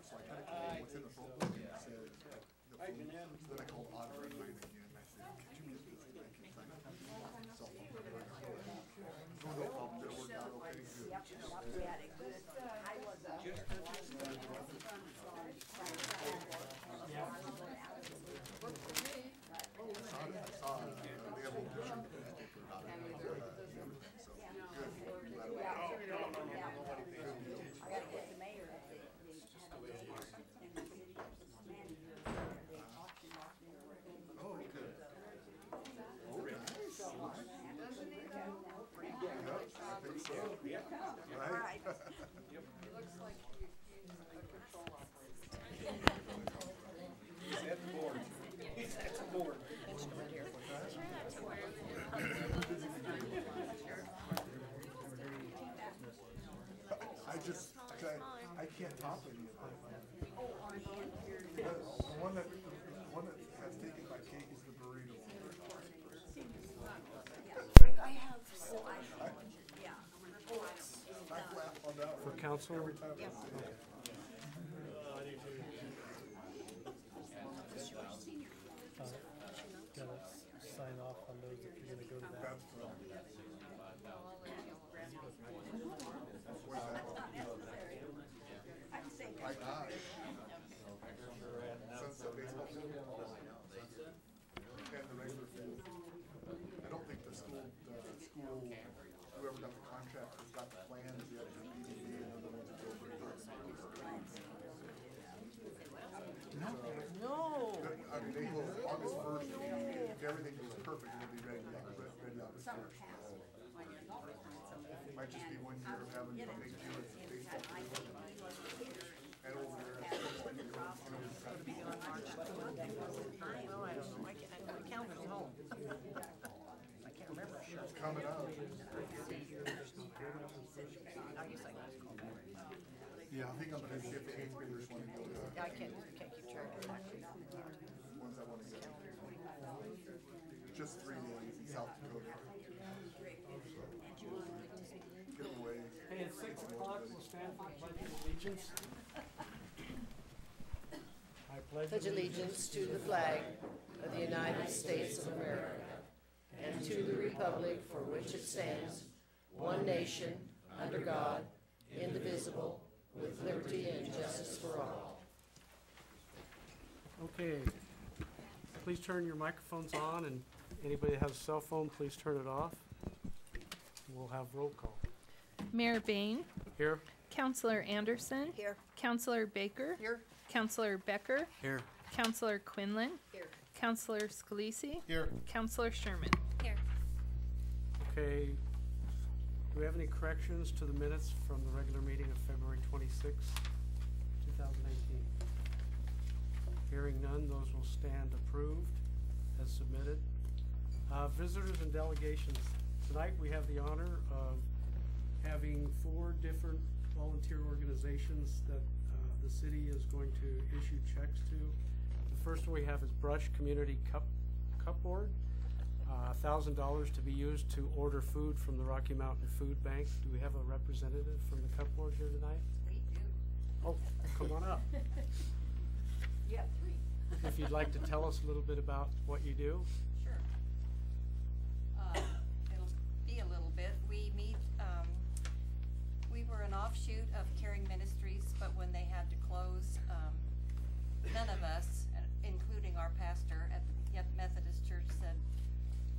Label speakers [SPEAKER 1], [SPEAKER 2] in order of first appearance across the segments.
[SPEAKER 1] So I kind of called what's in the phone book and said, the phone. So then I called Auditor of mine again and I said, could you get this bank and sign up cell phone? No, no problem. It worked out okay. Good.
[SPEAKER 2] We had a good, I was
[SPEAKER 1] Right.
[SPEAKER 3] It looks like you've used a control operator.
[SPEAKER 4] He's at the board. He's at the board.
[SPEAKER 1] I can't top any of that. The one that has taken my cake is the burrito.
[SPEAKER 2] I have, so yeah.
[SPEAKER 1] I laugh on that
[SPEAKER 5] For
[SPEAKER 1] one
[SPEAKER 5] council?
[SPEAKER 1] every time.
[SPEAKER 2] Yep.
[SPEAKER 5] Gotta sign off on those if you're gonna go to that.
[SPEAKER 1] That's, I got it. Sunset baseball field. And the regular field. I don't think the school, whoever got the contract has got the plans yet for BDD and the ones that go for it.
[SPEAKER 2] No.
[SPEAKER 1] I mean, they go August 1st, if everything goes perfect, it'll be ready August 1st. Might just be 1 year of having to make sure it's a baseball field. And over there,
[SPEAKER 2] Well, I don't know, my calendar's home. I can't remember, sure.
[SPEAKER 1] it's coming up.
[SPEAKER 2] I guess I can just call back.
[SPEAKER 1] Yeah, I think I'm gonna see if the 8th graders want to go to
[SPEAKER 2] Yeah, I can't keep track of that.
[SPEAKER 1] ones I want to go to. Just 3 days in South Dakota. Get away.
[SPEAKER 5] Hey, at 6 o'clock, we'll stand for the pledge of allegiance. I
[SPEAKER 6] Pledge allegiance to the flag of the United States of America and to the republic for which it stands, one nation, under God, indivisible, with liberty and justice for all.
[SPEAKER 5] Okay, please turn your microphones on, and anybody that has a cell phone, please turn it off. We'll have roll call.
[SPEAKER 7] Mayor Bain,
[SPEAKER 5] Here?
[SPEAKER 7] Councillor Anderson,
[SPEAKER 2] Here.
[SPEAKER 7] Councillor Baker,
[SPEAKER 2] Here.
[SPEAKER 7] Councillor Becker,
[SPEAKER 5] Here.
[SPEAKER 7] Councillor Quinlan,
[SPEAKER 2] Here.
[SPEAKER 7] Councillor Scalisi,
[SPEAKER 1] Here.
[SPEAKER 7] Councillor Sherman. Here.
[SPEAKER 5] Okay, do we have any corrections to the minutes from the regular meeting of February 26, 2018? Hearing none, those will stand approved as submitted. Visitors and delegations. Tonight we have the honor of having 4 different volunteer organizations that the city is going to issue checks to. The first one we have is Brush Community Cupboard. $1,000 to be used to order food from the Rocky Mountain Food Bank. Do we have a representative from the cupboard here tonight?
[SPEAKER 2] We do.
[SPEAKER 5] Oh, come on up.
[SPEAKER 2] You have 3.
[SPEAKER 5] If you'd like to tell us a little bit about what you do.
[SPEAKER 8] Sure. It'll be a little bit. We meet, we were an offshoot of Caring Ministries, but when they had to close, none of us, including our pastor at the Methodist Church, said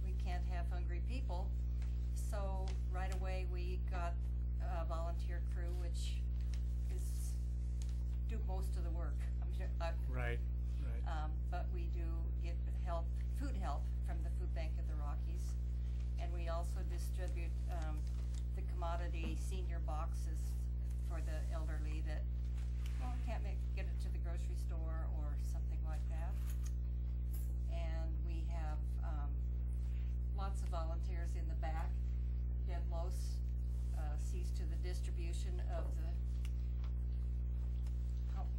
[SPEAKER 8] we can't have hungry people. So right away we got a volunteer crew, which is do most of the work. I'm sure,
[SPEAKER 5] Right.
[SPEAKER 8] but we do get help, food help from the Food Bank of the Rockies. And we also distribute the commodity senior boxes for the elderly that can't get it to the grocery store or something like that. And we have lots of volunteers in the back. Deb Lose sees to the distribution of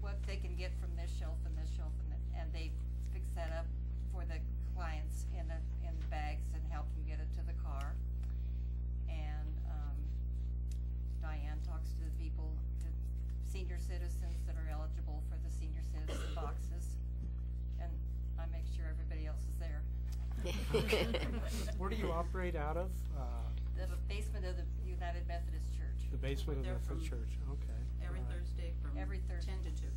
[SPEAKER 8] what they can get from this shelf and this shelf, and they fix that up for the clients in bags and help them get it to the car. And Diane talks to the people, the senior citizens that are eligible
[SPEAKER 5] Where do you operate out of?
[SPEAKER 8] The basement of the United Methodist Church.
[SPEAKER 5] The basement of
[SPEAKER 2] There
[SPEAKER 5] the
[SPEAKER 2] from
[SPEAKER 5] church, okay.
[SPEAKER 2] Every
[SPEAKER 5] all right.
[SPEAKER 2] Thursday from
[SPEAKER 8] Every Thursday.
[SPEAKER 2] 10 to 2.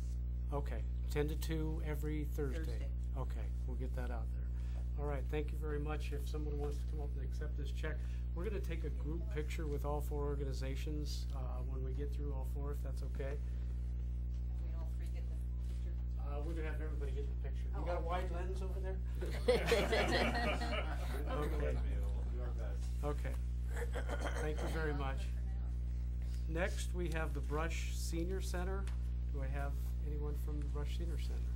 [SPEAKER 5] Okay, 10 to 2 every Thursday.
[SPEAKER 2] Thursday.
[SPEAKER 5] Okay, we'll get that out there. All right, thank you very much. If someone wants to come up and accept this check, we're gonna take a group picture with all 4 organizations, when we get through all 4, if that's okay.
[SPEAKER 8] We all three get the picture.
[SPEAKER 5] We're gonna have everybody get the picture. You got a wide lens over there? Okay. Okay. Thank you very much. Next, we have the Brush Senior Center. Do I have anyone from the Brush Senior Center?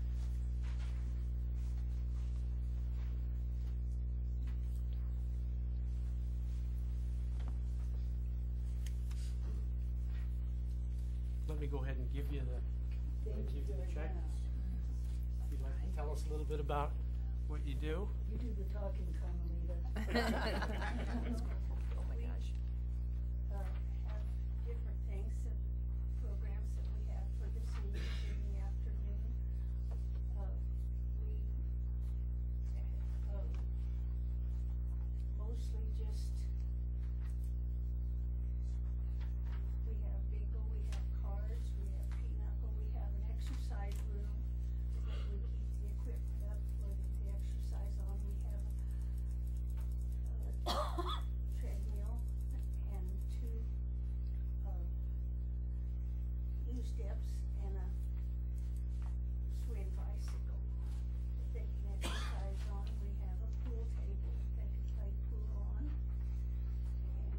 [SPEAKER 5] Let me go ahead and give you the check. If you'd like to tell us a little bit about what you do.
[SPEAKER 9] You do the talking, Carmelita.
[SPEAKER 2] Oh my gosh.
[SPEAKER 9] Have different things and programs that we have for the seniors in the afternoon. Mostly just, we have bingo, we have cards, we have pinochle, we have an exercise room that we keep the equipment up for the exercise on. We have treadmill and 2 new steps and a swing bicycle that they can exercise on. We have a pool table that they can play pool on, and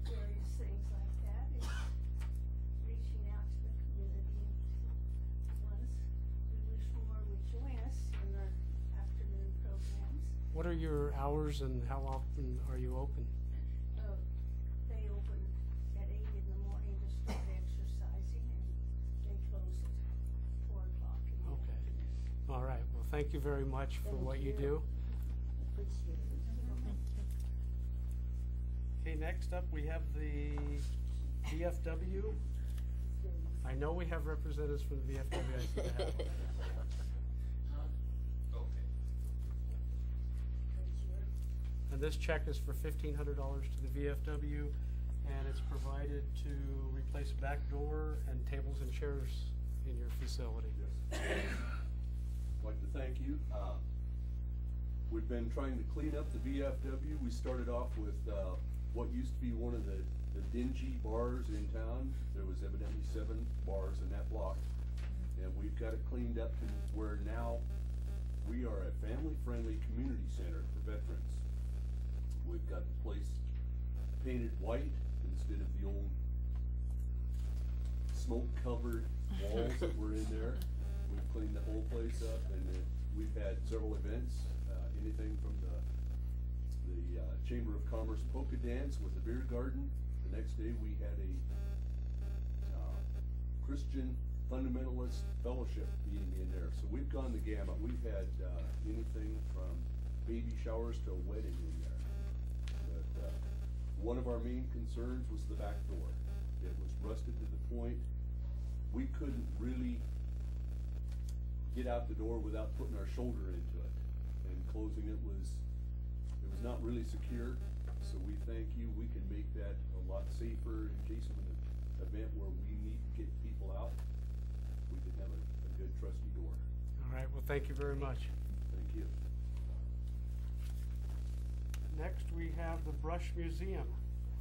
[SPEAKER 9] various things like that. It's reaching out to the community, the ones we wish more would join us in our afternoon programs.
[SPEAKER 5] What are your hours and how often are you open?
[SPEAKER 9] They open at 8 in the morning to start exercising, and they close at 4 o'clock in the
[SPEAKER 5] Okay.
[SPEAKER 9] afternoon.
[SPEAKER 5] All right, well, thank you very much for what you do.
[SPEAKER 9] Appreciate it.
[SPEAKER 5] Okay, next up, we have the VFW. I know we have representatives from the VFW. I see that. And this check is for $1,500 to the VFW, and it's provided to replace back door and tables and chairs in your facility.
[SPEAKER 10] Yes. I'd like to thank you. We've been trying to clean up the VFW. We started off with what used to be one of the dingy bars in town. There was evidently 7 bars in that block, and we've got it cleaned up to where now we are a family-friendly community center for veterans. We've got the place painted white instead of the old smoke-covered walls that were in there. We've cleaned the whole place up, and we've had several events, anything from the Chamber of Commerce polka dance with the beer garden. The next day we had a Christian fundamentalist fellowship meeting in there. So we've gone the gamut. We've had anything from baby showers to a wedding in there. But one of our main concerns was the back door. It was rusted to the point we couldn't really get out the door without putting our shoulder into it. And closing it was not really secure. So we thank you. We can make that a lot safer in case of an event where we need to get people out. We can have a good trusty door.
[SPEAKER 5] All right, well, thank you very much.
[SPEAKER 10] Thank you.
[SPEAKER 5] Next, we have the Brush Museum,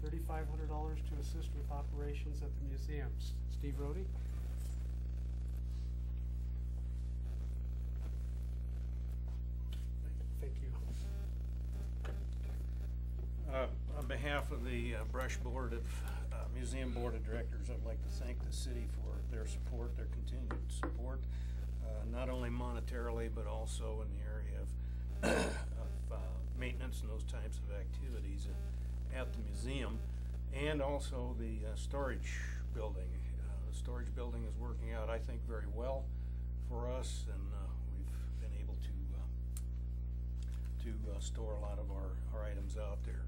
[SPEAKER 5] $3,500 to assist with operations at the museums. Steve Rohde? Thank you.
[SPEAKER 4] On behalf of the Brush Board of Museum Board of Directors, I'd like to thank the city for their support, their continued support, not only monetarily but also in the area of maintenance and those types of activities at the museum, and also the storage building. The storage building is working out, I think, very well for us, and we've been able to store a lot of our items out there.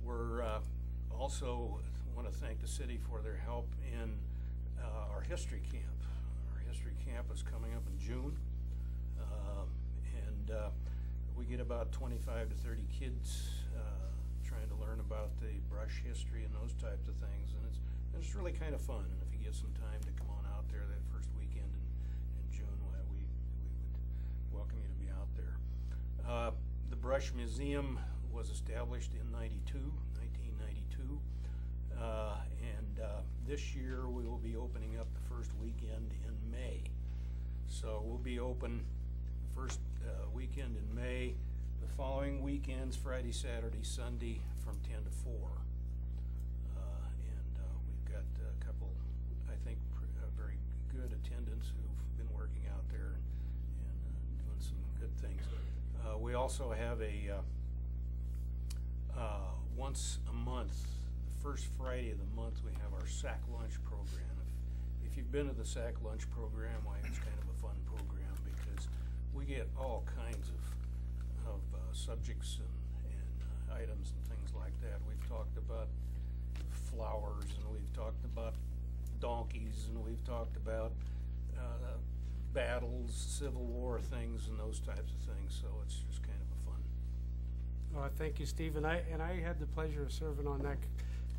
[SPEAKER 4] We're also want to thank the city for their help in our history camp. Our history camp is coming up in June. get about 25 to 30 kids trying to learn about the brush history and those types of things, and it's really kind of fun. And if you get some time to come on out there that first weekend in June, we would welcome you to be out there. The Brush Museum was established in 1992, and this year we will be opening up the first weekend in May. So we'll be open the first weekend in May. The following weekends, Friday, Saturday, Sunday, from 10 to 4. And we've got a couple, I think, very good attendants who've been working out there and doing some good things. We also have a once a month, the first Friday of the month, we have our SAC lunch program. If you've been to the SAC lunch program, why, it's kind of a fun program because we get all kinds of subjects and items and things like that. We've talked about flowers, and we've talked about donkeys, and we've talked about battles, Civil War things, and those types of things. So it's just kind of a fun.
[SPEAKER 5] Thank you, Steve. And I had the pleasure of serving on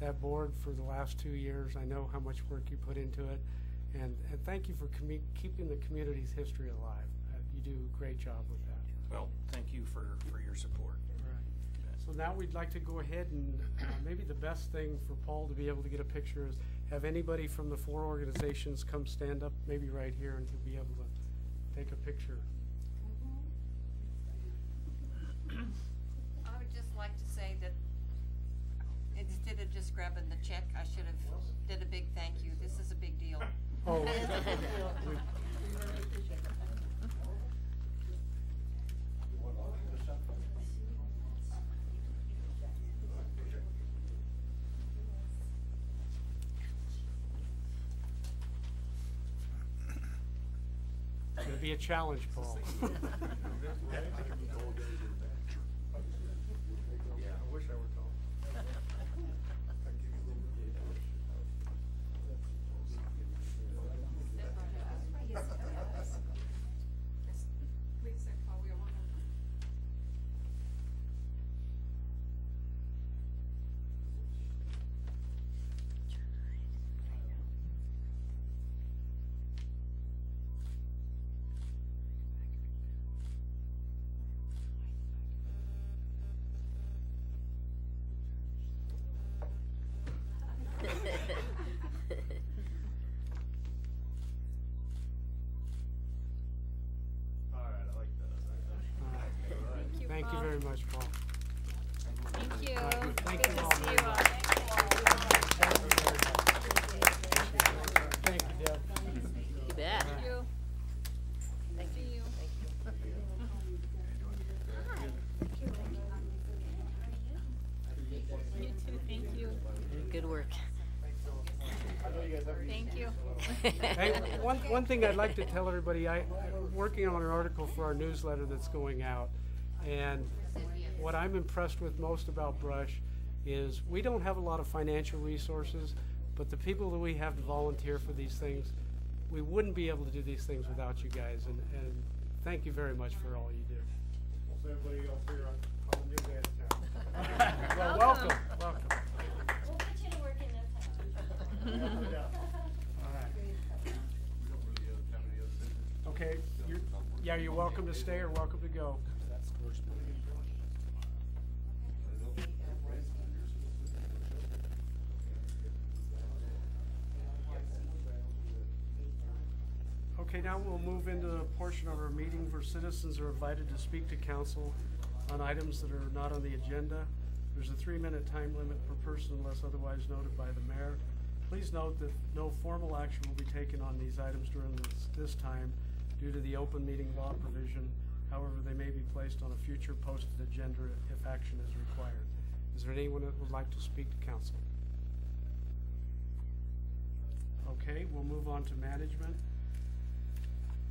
[SPEAKER 5] that board for the last 2 years. I know how much work you put into it, and thank you for keeping the community's history alive. You do a great job with that.
[SPEAKER 4] Well, thank you for your support.
[SPEAKER 5] Right. So now we'd like to go ahead and maybe the best thing for Paul to be able to get a picture is have anybody from the 4 organizations come stand up, maybe right here, and he'll be able to take a picture.
[SPEAKER 8] I would just like to say that instead of just grabbing the check, I should have did a big thank you. This is a big deal.
[SPEAKER 5] Oh. It's going to be a challenge, Paul.
[SPEAKER 1] I wish I were told.
[SPEAKER 5] Thank you very much, Paul.
[SPEAKER 7] Thank you.
[SPEAKER 5] Thank
[SPEAKER 7] Good
[SPEAKER 5] you
[SPEAKER 7] to
[SPEAKER 5] all
[SPEAKER 7] see
[SPEAKER 5] very
[SPEAKER 7] you
[SPEAKER 5] much.
[SPEAKER 7] all.
[SPEAKER 5] Thank you, Deb.
[SPEAKER 6] You bet.
[SPEAKER 7] Thank you.
[SPEAKER 6] Thank
[SPEAKER 7] See you. You too. Thank you.
[SPEAKER 6] Good work.
[SPEAKER 7] Thank you.
[SPEAKER 5] Hey, one thing I'd like to tell everybody, I'm working on an article for our newsletter that's going out, and what I'm impressed with most about Brush is we don't have a lot of financial resources, but the people that we have to volunteer for these things, we wouldn't be able to do these things without you guys, and thank you very much for all you do.
[SPEAKER 1] So everybody else here, I'm calling you dad now.
[SPEAKER 5] Well, welcome. Welcome.
[SPEAKER 9] We'll put you to work in no time.
[SPEAKER 1] Yeah.
[SPEAKER 5] All right. Okay, you're welcome to stay or welcome to go. Okay, now we'll move into the portion of our meeting where citizens are invited to speak to council on items that are not on the agenda. There's a 3-minute time limit per person unless otherwise noted by the mayor. Please note that no formal action will be taken on these items during this time due to the open meeting law provision. However, they may be placed on a future posted agenda if action is required. Is there anyone that would like to speak to council? Okay, we'll move on to management.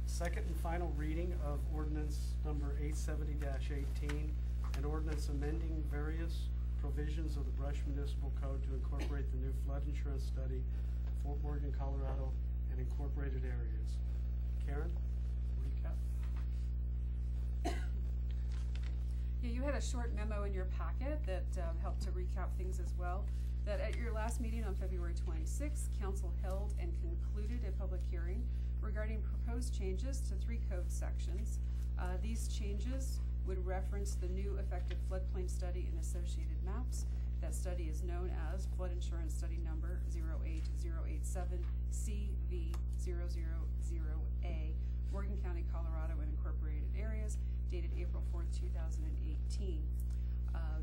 [SPEAKER 5] Second and final reading of ordinance number 870-18, an ordinance amending various provisions of the Brush Municipal Code to incorporate the new flood insurance study, Fort Morgan, Colorado, and incorporated areas. Karen, recap?
[SPEAKER 11] Yeah, you had a short memo in your packet that helped to recap things as well. That at your last meeting on February 26th, council held and concluded a public hearing regarding proposed changes to 3 code sections. These changes would reference the new effective floodplain study and associated maps. That study is known as Flood Insurance Study Number 08087-CV000A, Morgan County, Colorado, and incorporated areas, dated April 4th, 2018.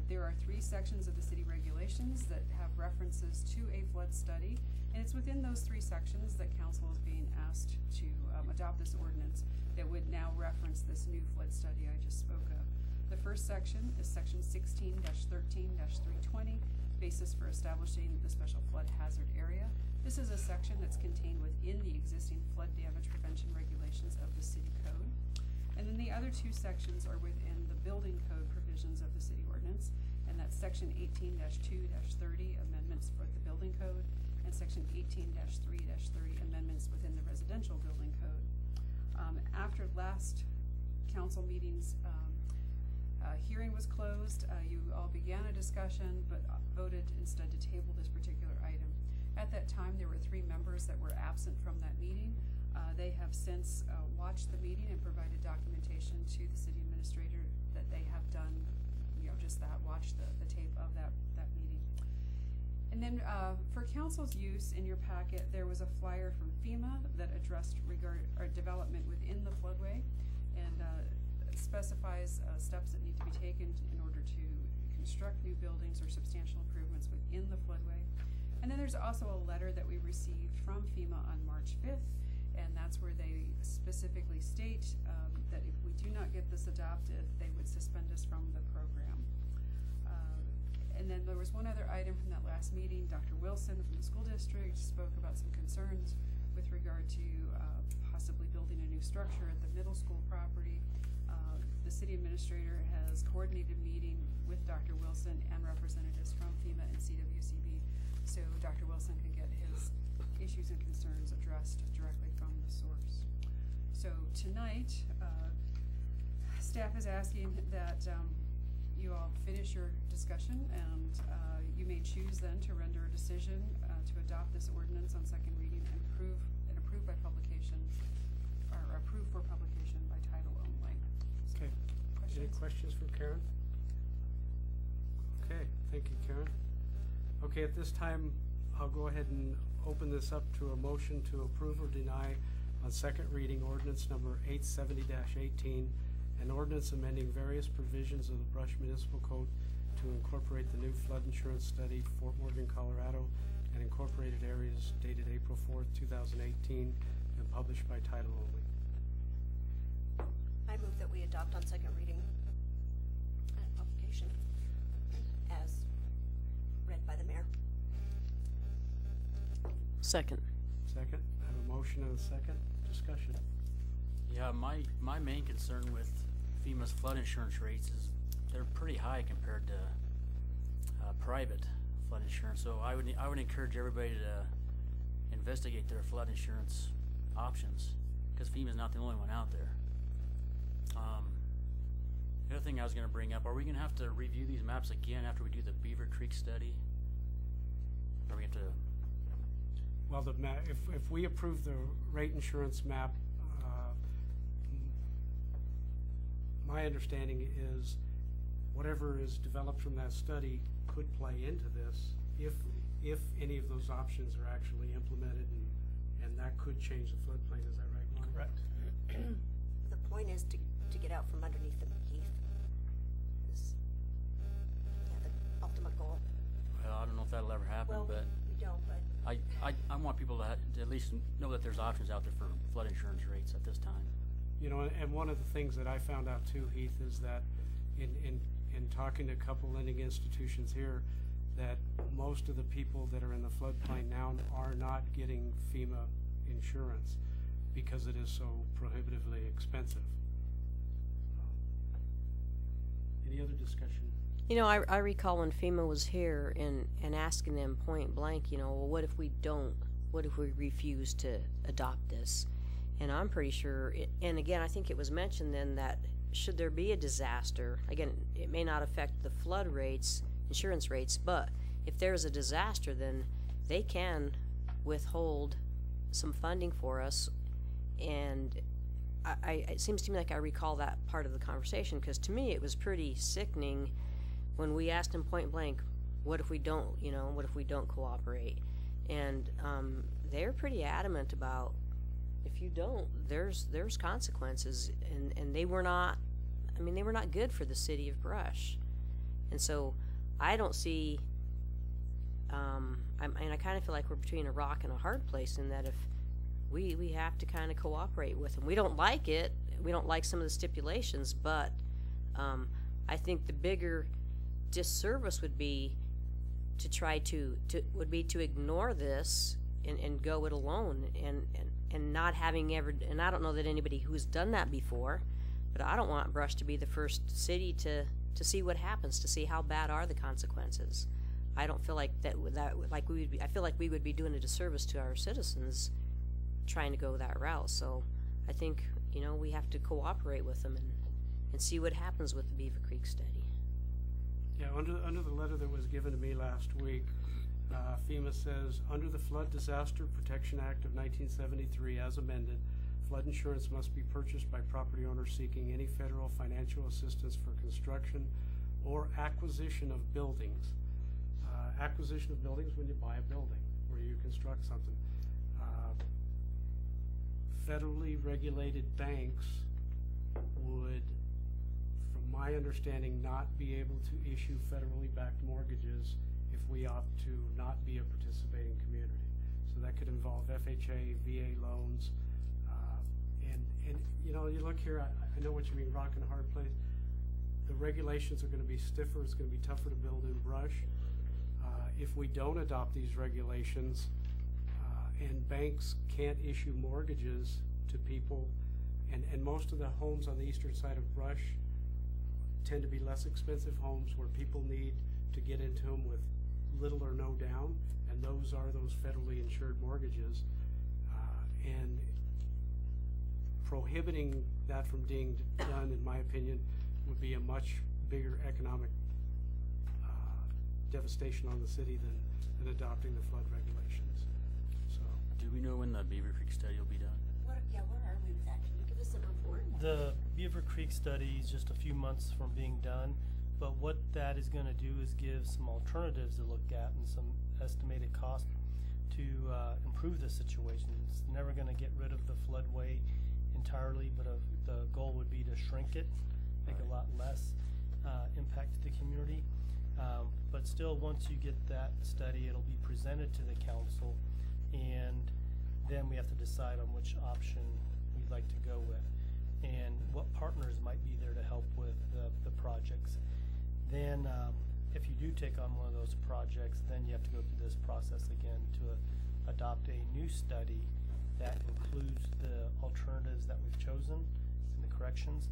[SPEAKER 11] There are 3 sections of the city regulations that have references to a flood study, and it's within those 3 sections that council is being asked to adopt this ordinance that would now reference this new flood study I just spoke of. The first section is section 16-13-320, basis for establishing the special flood hazard area. This is a section that's contained within the existing flood damage prevention regulations of the city code. And then the other 2 sections are within the building code provisions of the city ordinance, and that's section 18-2-30, amendments for the building code, and section 18-3-30, amendments within the residential building code. After last council meeting's hearing was closed, you all began a discussion, but voted instead to table this particular item. At that time, there were 3 members that were absent from that meeting. They have since watched the meeting and provided documentation to the city administrator that they have done, just that, watched the tape of that meeting. And then for council's use in your packet, there was a flyer from FEMA that addressed development within the floodway, and specifies steps that need to be taken in order to construct new buildings or substantial improvements within the floodway. And then there's also a letter that we received from FEMA on March 5th, and that's where they specifically state that if we do not get this adopted, they would suspend us from the program. And then there was one other item from that last meeting. Dr. Wilson from the school district spoke about some concerns with regard to possibly building a new structure at the middle school property. The city administrator has coordinated a meeting with Dr. Wilson and representatives from FEMA and CWCB, so Dr. Wilson can get his issues and concerns addressed directly from the source. So tonight, staff is asking that you all finish your discussion, and you may choose then to render a decision to adopt this ordinance on second reading and approve by publication, or approve for publication by title only.
[SPEAKER 5] Okay. Any questions for Karen? Okay, thank you, Karen. Okay, at this time, I'll go ahead and open this up to a motion to approve or deny on second reading ordinance number 870-18, an ordinance amending various provisions of the Brush Municipal Code to incorporate the new flood insurance study, Fort Morgan, Colorado, and incorporated areas dated April 4th, 2018, and published by title only.
[SPEAKER 12] I move that we adopt on second reading and publication as read by the mayor.
[SPEAKER 6] Second.
[SPEAKER 5] Second. I have a motion and a second. Discussion.
[SPEAKER 13] Yeah, my main concern with FEMA's flood insurance rates is they're pretty high compared to private flood insurance. So I would encourage everybody to investigate their flood insurance options, because FEMA's not the only one out there. The other thing I was going to bring up, are we going to have to review these maps again after we do the Beaver Creek study? Or we have to?
[SPEAKER 5] Well, if we approve the rate insurance map, my understanding is whatever is developed from that study could play into this if any of those options are actually implemented, and that could change the floodplain. Is that right, Lonnie?
[SPEAKER 4] Correct.
[SPEAKER 12] The point is to get out from underneath the heath. Is the ultimate goal.
[SPEAKER 13] Well, I don't know if that'll ever happen,
[SPEAKER 12] Well,
[SPEAKER 13] but
[SPEAKER 12] we don't, but
[SPEAKER 13] I want people to at least know that there's options out there for flood insurance rates at this time.
[SPEAKER 5] You know, and one of the things that I found out too, Heath, is that in talking to a couple lending institutions here, that most of the people that are in the floodplain now are not getting FEMA insurance because it is so prohibitively expensive. Any other discussion?
[SPEAKER 6] You know, I recall when FEMA was here and asking them point blank, you know, well, what if we refuse to adopt this? And I'm pretty sure, and again, I think it was mentioned then that should there be a disaster, again, it may not affect the flood rates, insurance rates, but if there's a disaster, then they can withhold some funding for us. And it seems to me like I recall that part of the conversation, because to me it was pretty sickening when we asked them point blank, what if we don't, what if we don't cooperate? And they're pretty adamant about, if you don't, there's consequences, and they were not, they were not good for the city of Brush. And so I don't see, I kind of feel like we're between a rock and a hard place, in that if we have to kind of cooperate with them. We don't like it, we don't like some of the stipulations, but I think the bigger disservice would be to try to ignore this and go it alone, and not having ever, and I don't know that anybody who's done that before, but I don't want Brush to be the first city to see what happens, to see how bad are the consequences. I don't feel like I feel like we would be doing a disservice to our citizens trying to go that route. So I think, we have to cooperate with them and see what happens with the Beaver Creek study.
[SPEAKER 5] Yeah, under the letter that was given to me last week, FEMA says, under the Flood Disaster Protection Act of 1973 as amended, flood insurance must be purchased by property owners seeking any federal financial assistance for construction or acquisition of buildings. Acquisition of buildings, when you buy a building, where you construct something. Federally regulated banks would, from my understanding, not be able to issue federally backed mortgages if we opt to not be a participating community. So that could involve FHA, VA loans, and you look here, I know what you mean, rock and a hard place. The regulations are going to be stiffer, it's going to be tougher to build in Brush. If we don't adopt these regulations, and banks can't issue mortgages to people, and most of the homes on the eastern side of Brush tend to be less expensive homes where people need to get into them with little or no down, and those are those federally insured mortgages. And prohibiting that from being done, in my opinion, would be a much bigger economic devastation on the city than adopting the flood regulations. So,
[SPEAKER 13] do we know when the Beaver Creek study will be done?
[SPEAKER 12] Where are we with that? Can you give us a report?
[SPEAKER 14] The Beaver Creek study is just a few months from being done, but what that is going to do is give some alternatives to look at and some estimated cost to improve the situation. It's never going to get rid of the floodway entirely, but the goal would be to shrink it, make a lot less impact to the community. But still, once you get that study, it'll be presented to the council, and then we have to decide on which option we'd like to go with and what partners might be there to help with the projects. Then if you do take on one of those projects, then you have to go through this process again to adopt a new study that includes the alternatives that we've chosen and the corrections,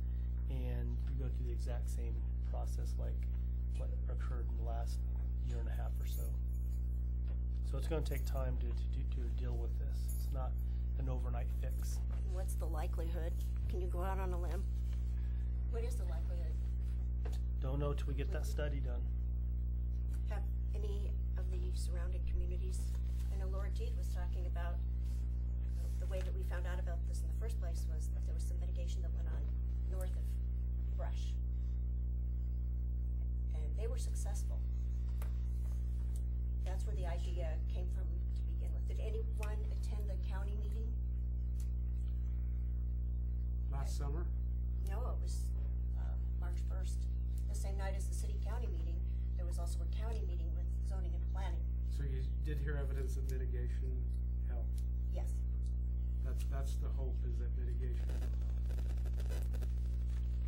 [SPEAKER 14] and you go through the exact same process like what occurred in the last year and a half or so. So it's going to take time to deal with this. It's not an overnight fix.
[SPEAKER 12] What's the likelihood? Can you go out on a limb? What is the likelihood?
[SPEAKER 14] Don't know till we get that study done.
[SPEAKER 12] Have any of the surrounding communities, I know Laura Teed was talking about the way that we found out about this in the first place was that there was some mitigation that went on north of Brush. And they were successful. That's where the idea came from to begin with. Did anyone attend the county meeting?
[SPEAKER 5] Last summer?
[SPEAKER 12] No, it was March 1st. The same night as the city-county meeting, there was also a county meeting with zoning and planning.
[SPEAKER 5] So you did hear evidence that mitigation helped?
[SPEAKER 12] Yes.
[SPEAKER 5] That's the hope, is that mitigation helped.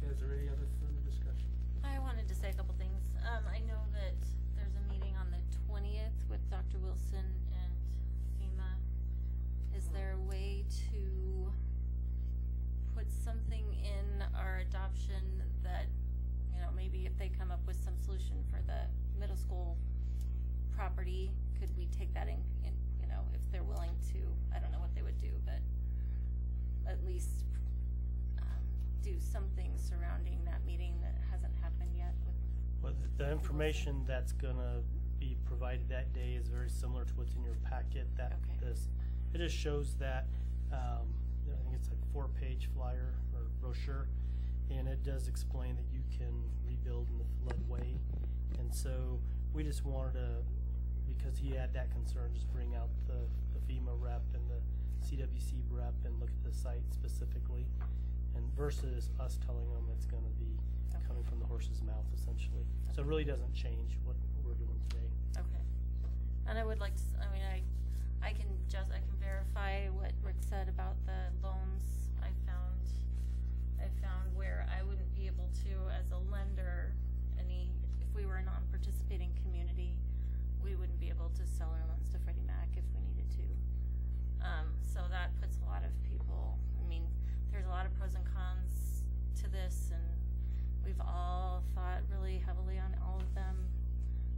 [SPEAKER 5] Okay, is there any other further discussion?
[SPEAKER 7] I wanted to say a couple things. I know that there's a meeting on the 20th with Dr. Wilson and FEMA. Is there a way to put something in our adoption that, maybe if they come up with some solution for the middle school property, could we take that in, if they're willing to, I don't know what they would do, but at least do something surrounding that meeting that hasn't happened yet with.
[SPEAKER 14] Well, the information that's gonna be provided that day is very similar to what's in your packet. That it just shows that I think it's like 4-page flyer or brochure, and it does explain that you can rebuild in the floodway. And so we just wanted to, because he had that concern, just bring out the FEMA rep and the CWC rep and look at the site specifically, and versus us telling them it's going to be coming from the horse's mouth essentially. So it really doesn't change what we're doing today.
[SPEAKER 7] Okay. And I would like to, I can verify what Rick said about the loans. I found where I wouldn't be able to, as a lender, if we were a non-participating community, we wouldn't be able to sell our loans to Freddie Mac if we needed to. So that puts a lot of people, there's a lot of pros and cons to this, and we've all thought really heavily on all of them.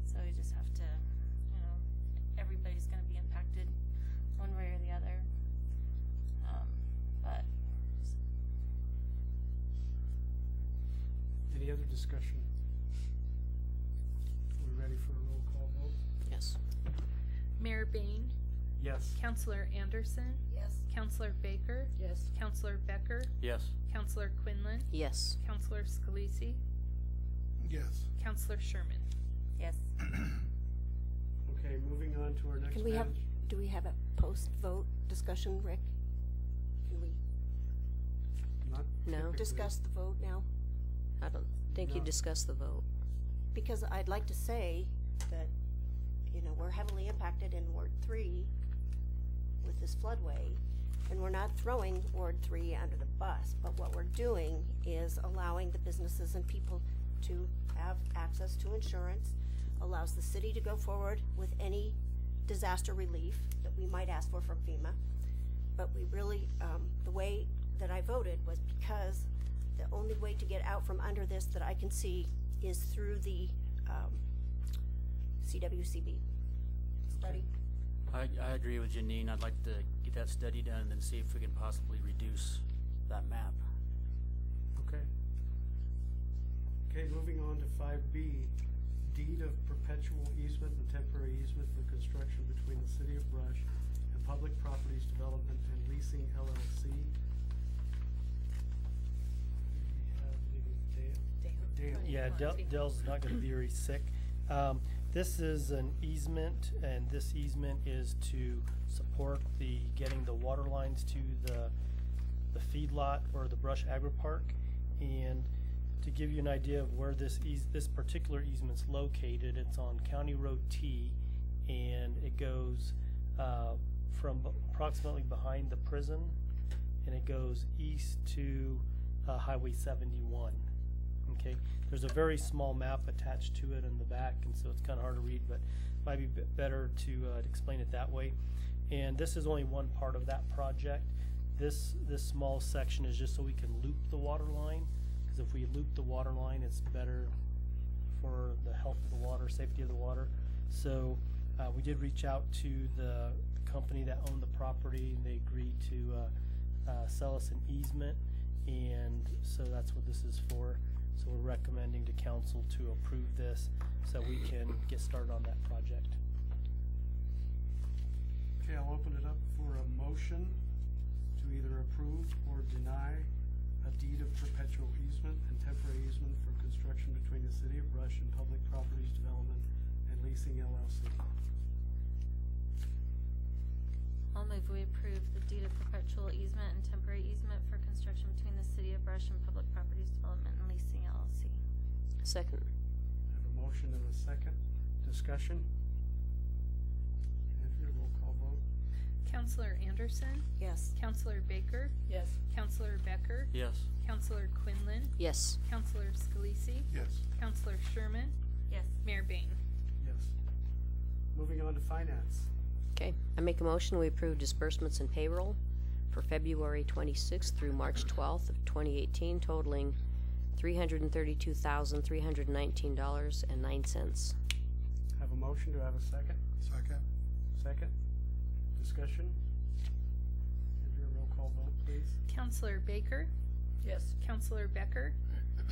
[SPEAKER 7] So you just have to, everybody's going to be impacted one way or the other. But
[SPEAKER 5] Any other discussion? Are we ready for a roll call vote?
[SPEAKER 6] Yes.
[SPEAKER 2] Mayor Bain,
[SPEAKER 5] Yes.
[SPEAKER 2] Counselor Anderson,
[SPEAKER 12] Yes.
[SPEAKER 2] Counselor Baker,
[SPEAKER 6] Yes.
[SPEAKER 2] Counselor Becker,
[SPEAKER 13] Yes.
[SPEAKER 2] Counselor Quinlan,
[SPEAKER 6] Yes.
[SPEAKER 2] Counselor Scalisi,
[SPEAKER 1] Yes.
[SPEAKER 2] Counselor Sherman.
[SPEAKER 7] yes.
[SPEAKER 5] Okay, moving on to our next.
[SPEAKER 12] Can we have, do we have a post-vote discussion, Rick? Can we
[SPEAKER 5] Not
[SPEAKER 6] No.
[SPEAKER 5] typically.
[SPEAKER 12] discuss the vote now?
[SPEAKER 6] I don't think you
[SPEAKER 5] No.
[SPEAKER 6] discussed the vote.
[SPEAKER 12] Because I'd like to say that, we're heavily impacted in Ward 3 with this floodway, and we're not throwing Ward 3 under the bus, but what we're doing is allowing the businesses and people to have access to insurance, allows the city to go forward with any disaster relief that we might ask for from FEMA. But we really, the way that I voted was because the only way to get out from under this that I can see is through the CWCB study.
[SPEAKER 13] I agree with Janine. I'd like to get that study done and then see if we can possibly reduce that map.
[SPEAKER 5] Okay. Okay, moving on to 5B, deed of perpetual easement and temporary easement for construction between the City of Brush and Public Properties Development and Leasing LLC. Dale.
[SPEAKER 14] Yeah, Dell's not going to be very sick. This is an easement, and this easement is to support getting the water lines to the feedlot or the Brush Agri Park. And to give you an idea of where this particular easement's located, it's on County Road T, and it goes from approximately behind the prison, and it goes east to Highway 71. Okay, there's a very small map attached to it in the back, and so it's kind of hard to read, but it might be better to explain it that way. And this is only one part of that project. This small section is just so we can loop the water line, because if we loop the water line, it's better for the health of the water, safety of the water. So we did reach out to the company that owned the property, and they agreed to sell us an easement, and so that's what this is for. So we're recommending to council to approve this so we can get started on that project.
[SPEAKER 5] Okay, I'll open it up for a motion to either approve or deny a deed of perpetual easement and temporary easement for construction between the City of Brush and Public Properties Development and Leasing LLC.
[SPEAKER 7] I'll move we approve the deed of perpetual easement and temporary easement for construction between the City of Brush and Public Properties Development and Leasing LLC.
[SPEAKER 6] Second.
[SPEAKER 5] I have a motion and a second. Discussion? Andrea, roll call vote.
[SPEAKER 2] Counselor Anderson,
[SPEAKER 12] Yes.
[SPEAKER 2] Counselor Baker,
[SPEAKER 6] Yes.
[SPEAKER 2] Counselor Becker,
[SPEAKER 13] Yes.
[SPEAKER 2] Counselor Quinlan,
[SPEAKER 6] Yes.
[SPEAKER 2] Counselor Scalisi,
[SPEAKER 1] Yes.
[SPEAKER 2] Counselor Sherman,
[SPEAKER 7] Yes.
[SPEAKER 2] Mayor Bain.
[SPEAKER 5] Yes. Moving on to finance.
[SPEAKER 6] Okay, I make a motion we approve disbursements and payroll for February 26th through March 12th of 2018 totaling $332,319.09.
[SPEAKER 5] Have a motion, do I have a second?
[SPEAKER 1] Second.
[SPEAKER 5] Second. Discussion? Andrea, roll call vote, please.
[SPEAKER 2] Counselor Baker,
[SPEAKER 6] Yes.
[SPEAKER 2] Counselor Becker,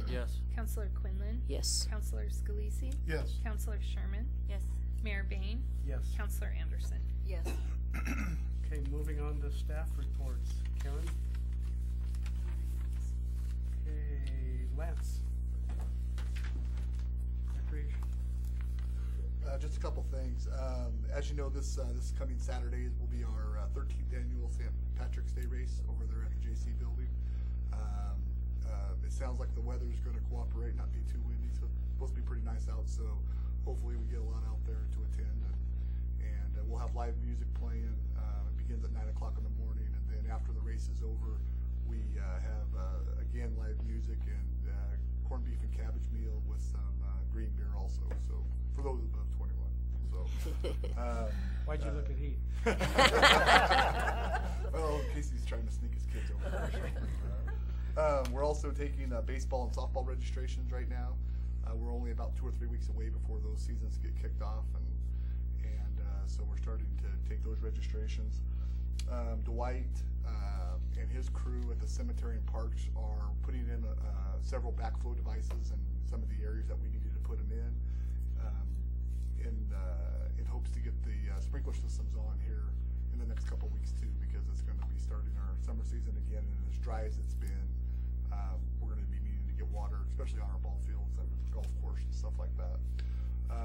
[SPEAKER 13] Yes.
[SPEAKER 2] Counselor Quinlan,
[SPEAKER 6] Yes.
[SPEAKER 2] Counselor Scalisi,
[SPEAKER 1] Yes.
[SPEAKER 2] Counselor Sherman,
[SPEAKER 7] Yes.
[SPEAKER 2] Mayor Bain,
[SPEAKER 5] Yes.
[SPEAKER 2] Counselor Anderson.
[SPEAKER 12] Yes.
[SPEAKER 5] Okay, moving on to staff reports. Karen? Okay, Lance? Recreation.
[SPEAKER 1] Just a couple things. As you know, this coming Saturday will be our 13th annual St. Patrick's Day race over there at the JC building. It sounds like the weather is going to cooperate, not be too windy, so it's supposed to be pretty nice out. So hopefully we get a lot out there to attend, and we'll have live music playing. It begins at 9 o'clock in the morning, and then after the race is over, we have again live music and corned beef and cabbage meal with some green beer also. So for those above 21. So
[SPEAKER 5] Why'd you look at Heath?
[SPEAKER 1] Well, Casey's trying to sneak his kids over there. We're also taking baseball and softball registrations right now. We're only about 2 or 3 weeks away before those seasons get kicked off, and so we're starting to take those registrations. Dwight and his crew at the cemetery and parks are putting in several backflow devices in some of the areas that we needed to put them in hopes to get the sprinkler systems on here in the next couple weeks too, because it's going to be starting our summer season again, and as dry as it's been, we're going to be needing to get water, especially on our ball fields and golf course and stuff like that.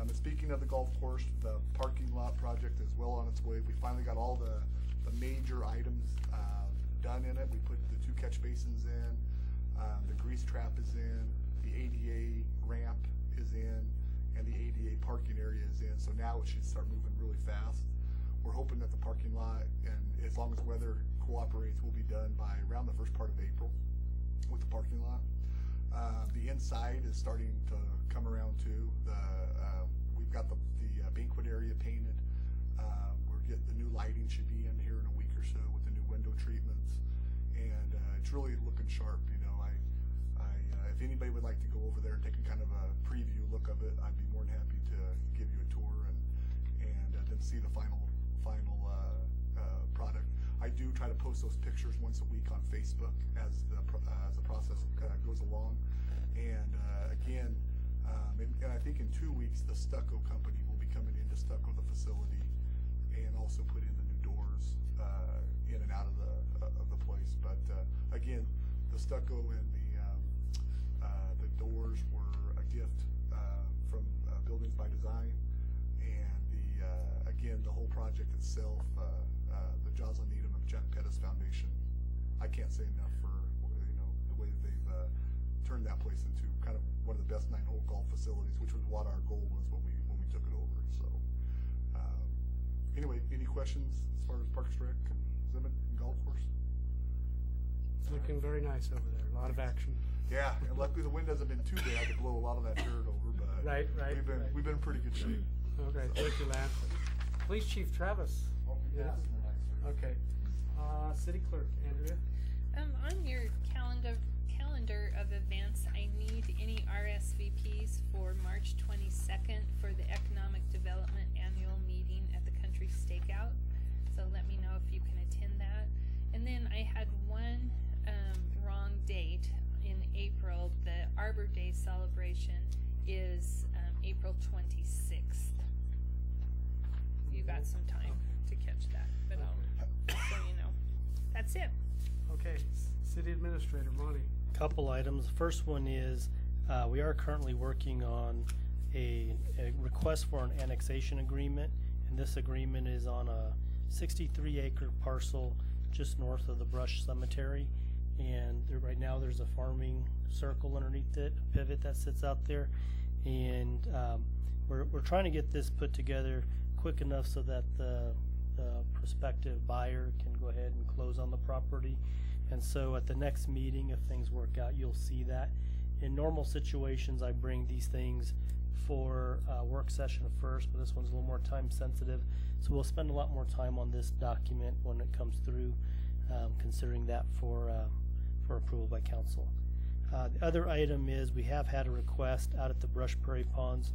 [SPEAKER 1] And speaking of the golf course, the parking lot project is well on its way. We finally got all the major items done in it. We put the 2 catch basins in, the grease trap is in, the ADA ramp is in, and the ADA parking area is in. So now it should start moving really fast. We're hoping that the parking lot, and as long as weather cooperates, will be done by around the first part of April with the parking lot. The inside is starting to come around too. We've got the banquet area painted. The new lighting should be in here in a week or so with the new window treatments, and it's really looking sharp. You know, if anybody would like to go over there and take a kind of a preview look of it, I'd be more than happy to give you a tour and then see the final product. I do try to post those pictures once a week on Facebook as the process goes along, and again, and I think in 2 weeks the stucco company will be coming in to stucco the facility and also put in the new doors in and out of the place. But again, the stucco and the doors were a gift from Buildings by Design, and again the whole project itself, the Jocelyn Needham and Jack Pettis Foundation. I can't say enough for the way that they've turned that place into kind of one of the best 9-hole golf facilities, which was what our goal was when we took it over. So anyway, any questions as far as Parks Rec and Zimmit and golf course?
[SPEAKER 5] It's looking very nice over there. A lot of action.
[SPEAKER 1] Yeah, and luckily the wind hasn't been too bad to blow a lot of that dirt over, but
[SPEAKER 5] Right.
[SPEAKER 1] we've been in pretty good shape.
[SPEAKER 5] Okay, thank you, Lance. Police Chief Travis. Yes. Okay. City Clerk, Andrea.
[SPEAKER 2] On your calendar of events, I need any RSVPs for March 22nd for the Economic Development Annual Meeting at the Country Stakeout. So let me know if you can attend that. And then I had one wrong date in April. The Arbor Day celebration is April 26th. You got some time to catch that, but so you know. That's it.
[SPEAKER 5] Okay, City Administrator, Monty.
[SPEAKER 14] Couple items. The first one is we are currently working on a request for an annexation agreement, and this agreement is on a 63-acre parcel just north of the Brush Cemetery, and right now there's a farming circle underneath it, a pivot that sits out there, and we're trying to get this put together quick enough so that the prospective buyer can go ahead and close on the property. And so at the next meeting, if things work out, you'll see that. In normal situations, I bring these things for work session first, but this one's a little more time sensitive, so we'll spend a lot more time on this document when it comes through, considering that for approval by council. The other item is we have had a request out at the Brush Prairie Ponds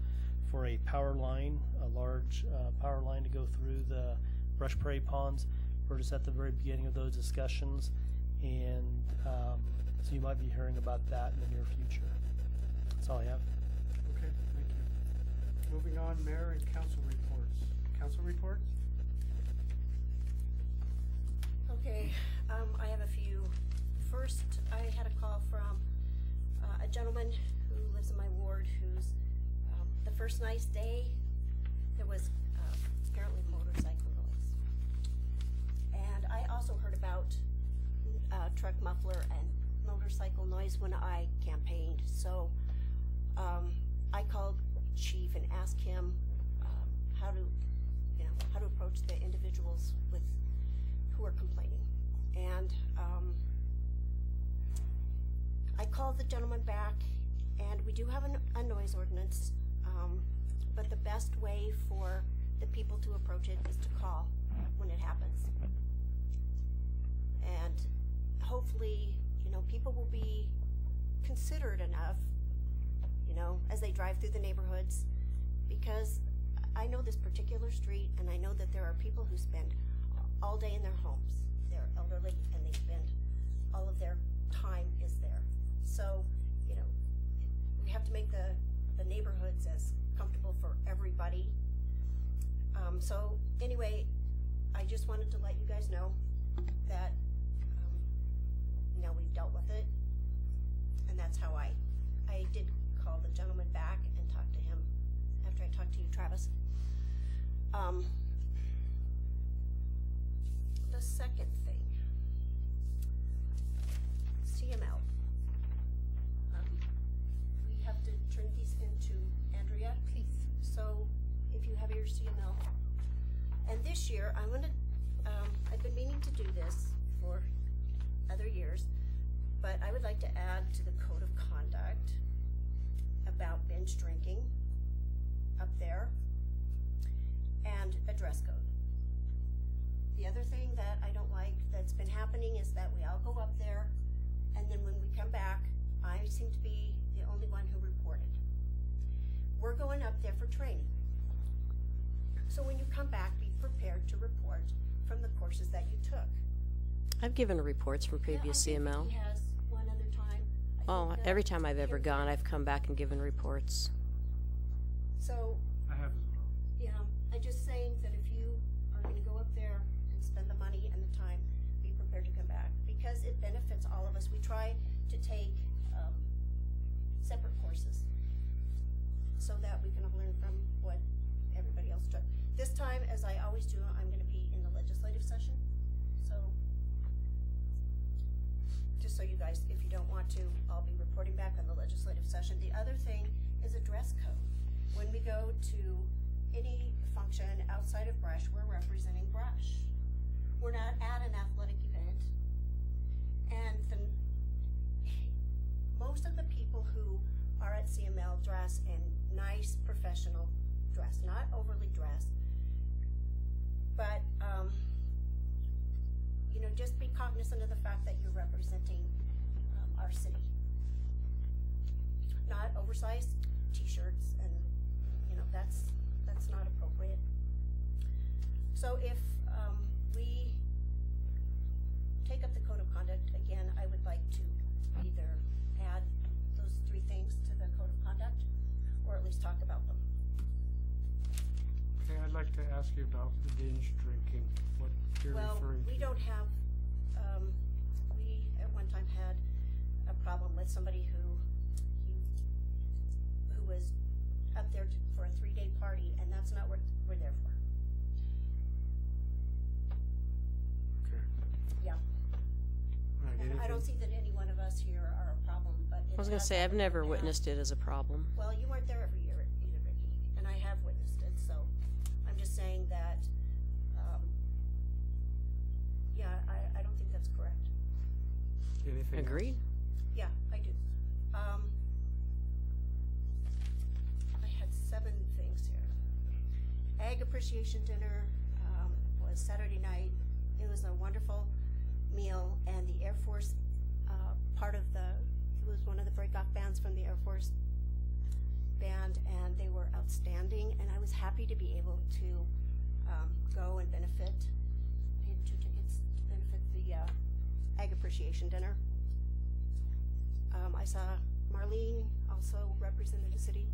[SPEAKER 14] for a power line, a large power line to go through the Brush Prairie Ponds. We're just at the very beginning of those discussions, and So you might be hearing about that in the near future. That's all I have.
[SPEAKER 5] Okay, thank you. Moving on, mayor and council reports. Council reports?
[SPEAKER 12] Okay, I have a few. First, I had a call from a gentleman who lives in my ward who's, the first nice day, there was apparently motorcycle noise. And I also heard about truck muffler and motorcycle noise when I campaigned. So I called chief and asked him how to approach the individuals who are complaining. And I called the gentleman back, and we do have a noise ordinance, but the best way for the people to approach it is to call when it happens. And hopefully, people will be considerate enough, as they drive through the neighborhoods, because I know this particular street, and I know that there are people who spend all day in their homes. They're elderly, and they spend all of their time is there. So, we have to make the neighborhoods as comfortable for everybody. So anyway, I just wanted to let you guys know that we've dealt with it, and that's how I did call the gentleman back and talk to him after I talked to you, Travis. The second thing, CML. We have to turn these into Andrea.
[SPEAKER 2] Please.
[SPEAKER 12] So if you have your CML, and this year I'm gonna, I've been meaning to do this for other years, but I would like to add to the code of conduct about binge drinking up there and a dress code. The other thing that I don't like that's been happening is that we all go up there, and then when we come back, I seem to be the only one who reported. We're going up there for training. So when you come back, be prepared to report from the courses that you took.
[SPEAKER 6] I've given reports from previous
[SPEAKER 12] Yeah, I think
[SPEAKER 6] CML.
[SPEAKER 12] he has one other time.
[SPEAKER 6] Oh, every time I've ever gone, I've come back and given reports.
[SPEAKER 12] So,
[SPEAKER 5] I have as well.
[SPEAKER 12] yeah, I'm just saying that if you are going to go up there and spend the money and the time, be prepared to come back, because it benefits all of us. We try to take separate courses so that we can learn from what everybody else took. This time, as I always do, I'm going to be in the legislative session. So, just so you guys, if you don't want to, I'll be reporting back on the legislative session. The other thing is a dress code. When we go to any function outside of Brush, we're representing Brush. We're not at an athletic event. And most of the people who are at CML dress in nice professional dress, not overly dressed, but just be cognizant of the fact that you're representing our city. Not oversized t-shirts, and that's not appropriate. So if we take up the code of conduct again, I would like to either add those 3 things to the code of conduct, or at least talk about them.
[SPEAKER 5] Okay, I'd like to ask you about the binge drinking, what you're referring to.
[SPEAKER 12] Well, we don't have, we at one time had a problem with somebody who was up there for a 3-day party, and that's not what we're there for.
[SPEAKER 5] Okay.
[SPEAKER 12] Yeah.
[SPEAKER 5] All right,
[SPEAKER 12] And I don't see that any one of us here are a problem, but
[SPEAKER 6] I was going to say, I've never witnessed it as a problem.
[SPEAKER 12] Well, you weren't there every year either, Vicki, and I have witnessed it, so I'm just saying that, yeah, I don't think that's correct.
[SPEAKER 5] Anything else?
[SPEAKER 6] Agreed.
[SPEAKER 12] Yeah, I do. I had 7 things here. Ag Appreciation Dinner was Saturday night. It was a wonderful meal, and the Air Force it was one of the breakoff bands from the Air Force band, and they were outstanding, and I was happy to be able to go and benefit, paid 2 tickets to benefit the Ag Appreciation Dinner. I saw Marlene also represented the city.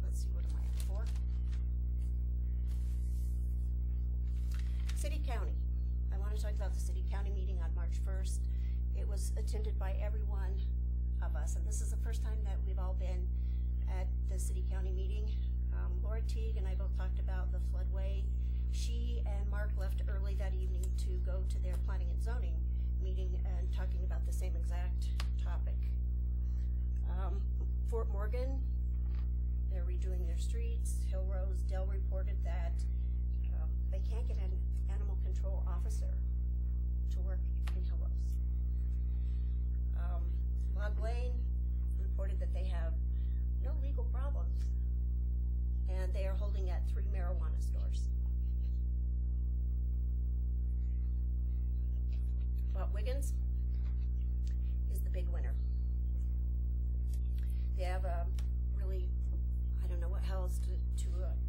[SPEAKER 12] Let's see, what am I at, 4? City County. I want to talk about the City County meeting on March 1st. It was attended by every one of us, and this is the first time that we've all been at the City County meeting. Laura Teague and I both talked about the floodway. She and Mark left early that evening to go to their planning and zoning meeting and talking about the same exact topic. Fort Morgan, they're redoing their streets. Hill Rose, Dell reported that they can't get an animal control officer to work in Hill Rose. Log Lane reported that they have no legal problems, and they are holding at 3 marijuana stores. But Wiggins is the big winner. They have a really, I don't know what else to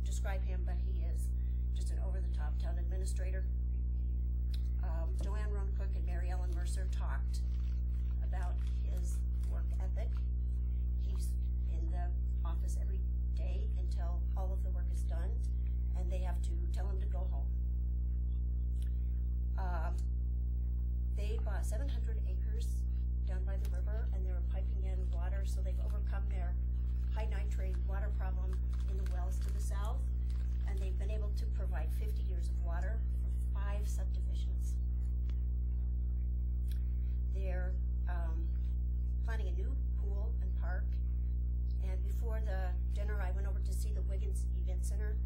[SPEAKER 12] describe him, but he is just an over-the-top town administrator. Joanne Roan Cook and Mary Ellen Mercer talked about his work ethic. He's in the office every day until all of the work is done, and they have to tell him to go home. They bought 700 acres down by the river, and they were piping in water, so they've overcome their high nitrate water problem in the wells to the south, and they've been able to provide 50 years of water for 5 subdivisions. They're planning a new pool and park, and before the dinner I went over to see the Wiggins Event Center.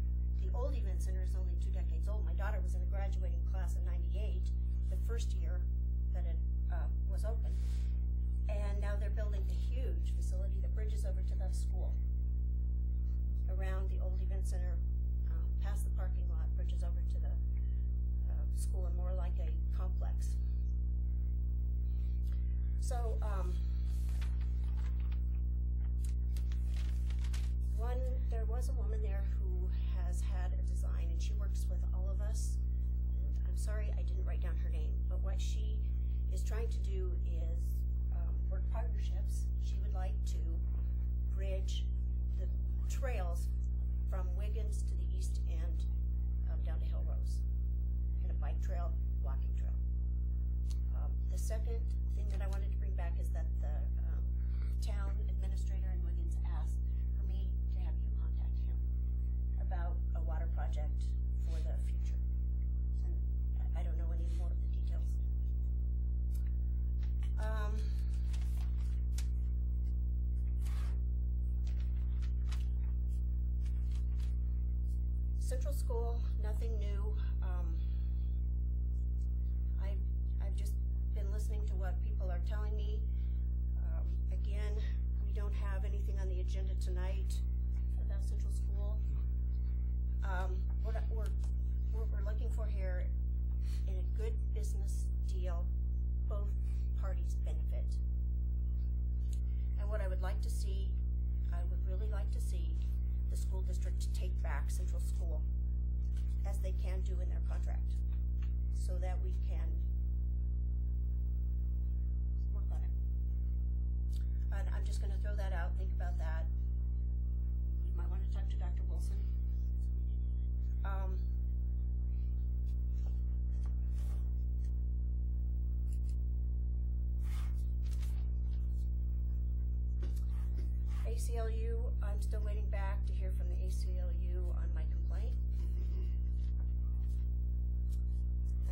[SPEAKER 12] The old Event Center is only 2 decades old. My daughter was in a graduating class in '98, the first year that it was open. And now they're building a huge facility that bridges over to the school. Around the old Event Center, past the parking lot, bridges over to the school, and more like a complex. So, there was a woman there who has had a design, and she works with all of us. And I'm sorry I didn't write down her name, but what she is trying to do is work partnerships. She would like to bridge the trails from Wiggins to the east end down to Hill Rose, and a bike trail, walking trail. The second thing that I wanted to bring back is that the town administrator in Wiggins asked for me to have you contact him about a water project for the future. And I don't know any more of the details. Central School, nothing new. I've just been listening to what people are telling me. Again, we don't have anything on the agenda tonight about Central School. What we're looking for here, in a good business deal, both parties benefit. And what I would like to see, I would really like to see the school district take back Central School, as they can do in their contract, so that we can work on it. And I'm just going to throw that out. Think about that. You might want to talk to Dr. Wilson. ACLU, I'm still waiting back to hear from the ACLU on my complaint.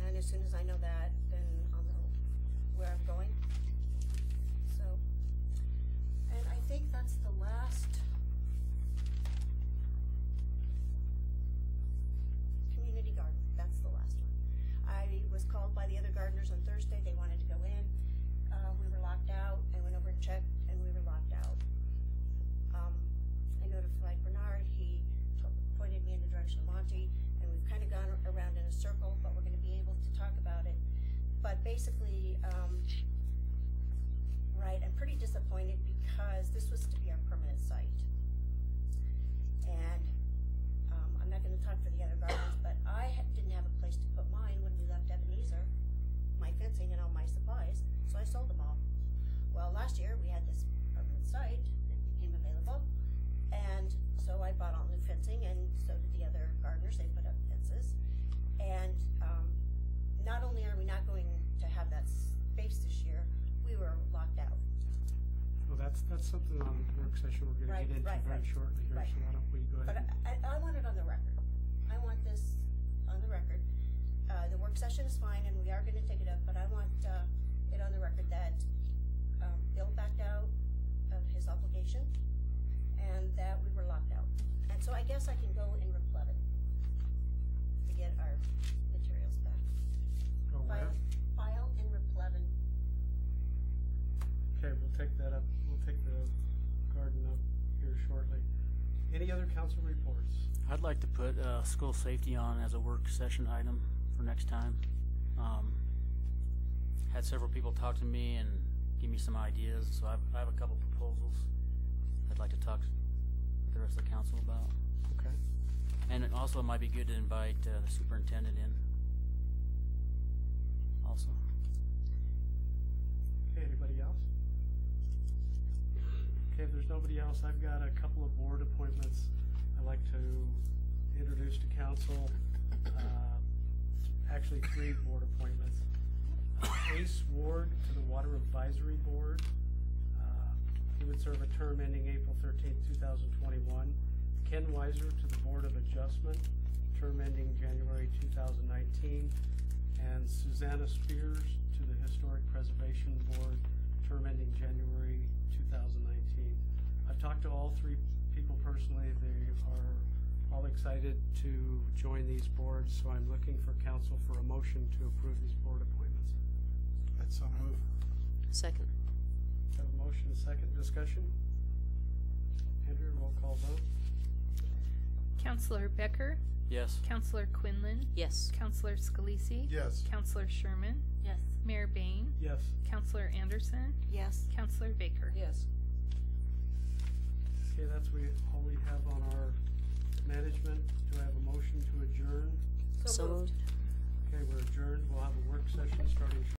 [SPEAKER 12] And as soon as I know that, then I'll know where I'm going. So, and I think that's the last community garden. That's the last one. I was called by the other gardeners on Thursday. They wanted to go in. We were locked out. I went over and checked, and we were locked out. I notified Bernard. He pointed me in the direction of Monty, and we've kind of gone around in a circle, but we're going to be able to talk about it. But basically, right, I'm pretty disappointed because this was to be our permanent site. And I'm not going to talk for the other gardeners, but I didn't have a place to put mine when we left Ebony. these are my fencing and all my supplies, so I sold them all. Well, last year we had this permanent site that became available, and so I bought all new fencing, and so did the other gardeners. They put up fences, and not only are we not going to have that space this year, we were locked out.
[SPEAKER 5] Well, that's something on the work session we're gonna get into very shortly here, so why don't we go ahead?
[SPEAKER 12] But I want it on the record. I want this on the record. The work session is fine, and we are gonna take it up, but I want it on the record that Bill backed out of his obligation, and that we were locked out. And so I guess I can go in Replevin to get our materials back.
[SPEAKER 5] Go where?
[SPEAKER 12] File in Replevin.
[SPEAKER 5] Okay, we'll take that up. We'll take the garden up here shortly. Any other council reports?
[SPEAKER 13] I'd like to put school safety on as a work session item for next time. Had several people talk to me and give me some ideas, so I have a couple proposals I'd like to talk with the rest of the council about.
[SPEAKER 5] Okay.
[SPEAKER 13] And it also might be good to invite the superintendent in also.
[SPEAKER 5] Okay, anybody else? Okay, if there's nobody else, I've got a couple of board appointments I'd like to introduce to council. Actually, 3 board appointments. Ace Ward to the Water Advisory Board. He would serve a term ending April 13th, 2021. Ken Weiser to the Board of Adjustment, term ending January 2019. And Susanna Spears to the Historic Preservation Board, term ending January 2019. I've talked to all 3 people personally. They are all excited to join these boards, so I'm looking for council for a motion to approve these board appointments.
[SPEAKER 1] That's so move.
[SPEAKER 6] Second.
[SPEAKER 5] Have a motion, second discussion. Andrew, roll call vote.
[SPEAKER 2] Counselor Becker?
[SPEAKER 13] Yes.
[SPEAKER 2] Counselor Quinlan?
[SPEAKER 6] Yes.
[SPEAKER 2] Counselor Scalisi?
[SPEAKER 1] Yes.
[SPEAKER 2] Counselor Sherman?
[SPEAKER 7] Yes.
[SPEAKER 2] Mayor Bain?
[SPEAKER 5] Yes.
[SPEAKER 2] Counselor Anderson?
[SPEAKER 6] Yes.
[SPEAKER 2] Counselor Baker?
[SPEAKER 6] Yes.
[SPEAKER 5] Okay, that's all we have on our management. Do I have a motion to adjourn?
[SPEAKER 6] So moved.